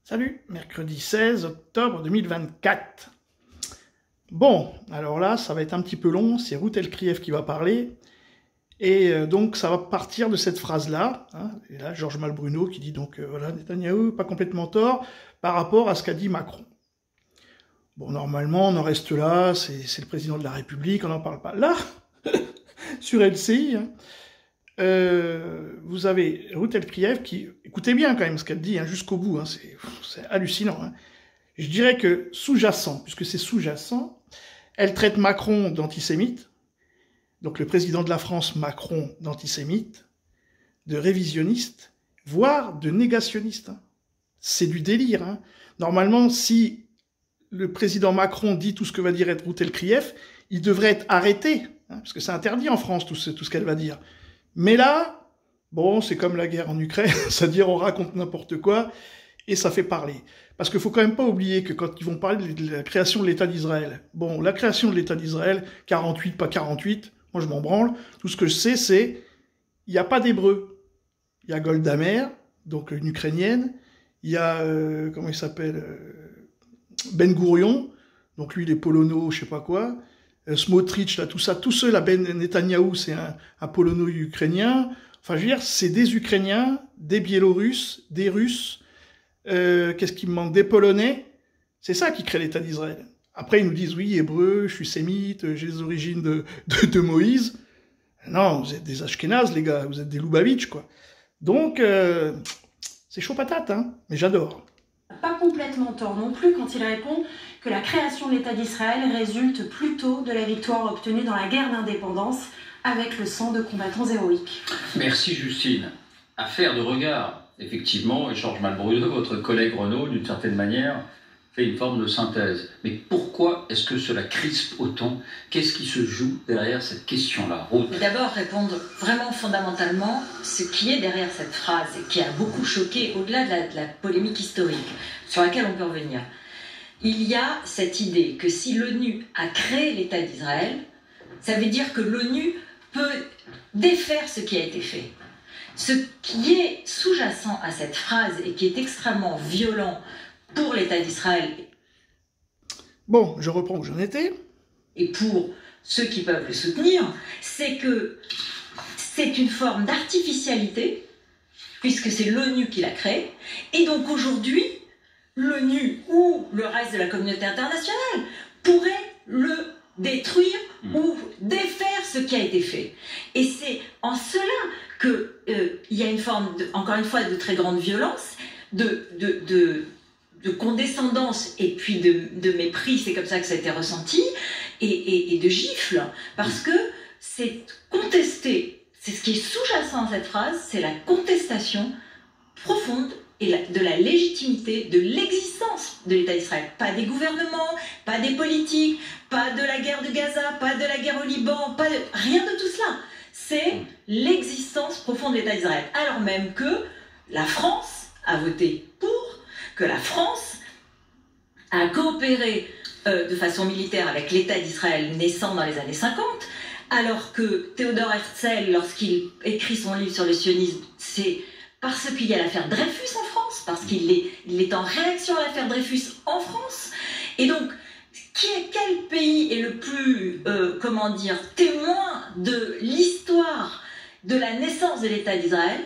Salut, mercredi 16 octobre 2024. Bon, alors là, ça va être un petit peu long, c'est Ruth Elkrieff qui va parler. Et donc, ça va partir de cette phrase-là. Hein, et là, Georges Malbruno qui dit donc, voilà, Netanyahou, pas complètement tort, par rapport à ce qu'a dit Macron. Bon, normalement, on en reste là, c'est le président de la République, on n'en parle pas. Là, sur LCI, hein, vous avez Ruth Elkrieff qui, écoutez bien quand même ce qu'elle dit, hein, jusqu'au bout, hein, c'est hallucinant. Hein. Je dirais que sous-jacent, puisque c'est sous-jacent, elle traite Macron d'antisémite, donc le président de la France, Macron, d'antisémite, de révisionniste, voire de négationniste. Hein. C'est du délire. Hein. Normalement, si le président Macron dit tout ce que va dire Ruth Elkrieff, il devrait être arrêté, hein, parce que c'est interdit en France tout ce qu'elle va dire. Mais là, bon, c'est comme la guerre en Ukraine, c'est-à-dire on raconte n'importe quoi et ça fait parler. Parce qu'il faut quand même pas oublier que quand ils vont parler de la création de l'État d'Israël, bon, la création de l'État d'Israël, 48, pas 48, moi je m'en branle, tout ce que je sais c'est, il n'y a pas d'Hébreux. Il y a Golda Meir, donc une Ukrainienne, il y a, comment il s'appelle, Ben Gourion, donc lui il est polono, je sais pas quoi, Smotrich, là, tout ça, tous ceux, là, Netanyahou, c'est un polono-ukrainien. Enfin, je veux dire, c'est des Ukrainiens, des Biélorusses, des Russes, qu'est-ce qui me manque, des Polonais. C'est ça qui crée l'État d'Israël. Après, ils nous disent, oui, hébreu, je suis sémite, j'ai les origines de Moïse. Non, vous êtes des Ashkénazes, les gars, vous êtes des Lubavitch, quoi. Donc, c'est chaud patate, hein, mais j'adore. Pas complètement tort non plus quand il répond que la création de l'État d'Israël résulte plutôt de la victoire obtenue dans la guerre d'indépendance avec le sang de combattants héroïques. Merci Justine. Affaire de regard. Effectivement, Georges Malbruno, votre collègue Renaud, d'une certaine manière, fait une forme de synthèse. Mais pourquoi est-ce que cela crispe autant? Qu'est-ce qui se joue derrière cette question-là? D'abord, répondre vraiment fondamentalement ce qui est derrière cette phrase et qui a beaucoup choqué, au-delà de la polémique historique, sur laquelle on peut revenir. Il y a cette idée que si l'ONU a créé l'État d'Israël, ça veut dire que l'ONU peut défaire ce qui a été fait. Ce qui est sous-jacent à cette phrase et qui est extrêmement violent pour l'État d'Israël. Bon, je reprends où j'en étais. Et pour ceux qui peuvent le soutenir, c'est que c'est une forme d'artificialité, puisque c'est l'ONU qui l'a créé, et donc aujourd'hui, l'ONU ou le reste de la communauté internationale pourrait le détruire ou défaire ce qui a été fait. Et c'est en cela qu'il y a une forme, encore une fois, de très grande violence, de condescendance et puis de mépris, c'est comme ça que ça a été ressenti, et de gifles, parce que c'est contesté, c'est ce qui est sous-jacent à cette phrase, c'est la contestation profonde et de la légitimité de l'existence de l'État d'Israël. Pas des gouvernements, pas des politiques, pas de la guerre de Gaza, pas de la guerre au Liban, rien de tout cela. C'est l'existence profonde de l'État d'Israël. Alors même que la France a voté pour, que la France a coopéré de façon militaire avec l'État d'Israël naissant dans les années 50, alors que Theodor Herzl, lorsqu'il écrit son livre sur le sionisme, c'est parce qu'il y a l'affaire Dreyfus en France, parce qu'il est en réaction à l'affaire Dreyfus en France. Et donc, quel pays est le plus, témoin de l'histoire de la naissance de l'État d'Israël?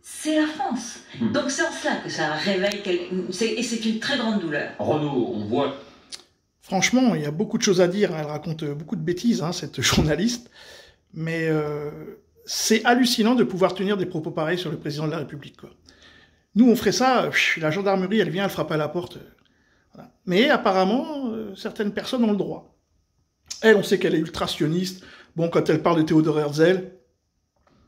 C'est la France. Donc c'est en cela que ça réveille, et c'est une très grande douleur. Renaud, on voit... Franchement, il y a beaucoup de choses à dire, hein. Elle raconte beaucoup de bêtises, hein, cette journaliste, mais c'est hallucinant de pouvoir tenir des propos pareils sur le président de la République, quoi. Nous, on ferait ça, la gendarmerie, elle vient, elle frappe à la porte. Voilà. Mais apparemment, certaines personnes ont le droit. Elle, on sait qu'elle est ultra-sioniste. Bon, quand elle parle de Theodor Herzl,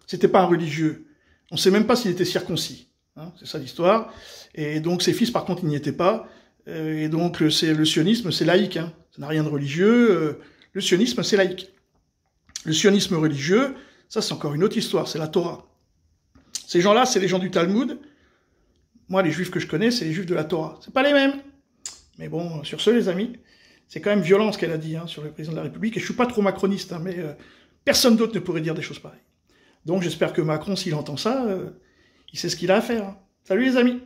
c'était pas un religieux. On ne sait même pas s'il était circoncis. Hein, c'est ça l'histoire. Et donc ses fils, par contre, ils n'y étaient pas. Et donc le sionisme, c'est laïque. Hein. Ça n'a rien de religieux. Le sionisme, c'est laïque. Le sionisme religieux, ça c'est encore une autre histoire, c'est la Torah. Ces gens-là, c'est les gens du Talmud. Moi, les juifs que je connais, c'est les juifs de la Torah. C'est pas les mêmes. Mais bon, sur ce, les amis, c'est quand même violent ce qu'elle a dit, hein, sur le président de la République. Et je suis pas trop macroniste, hein, mais personne d'autre ne pourrait dire des choses pareilles. Donc j'espère que Macron, s'il entend ça, il sait ce qu'il a à faire. Salut les amis!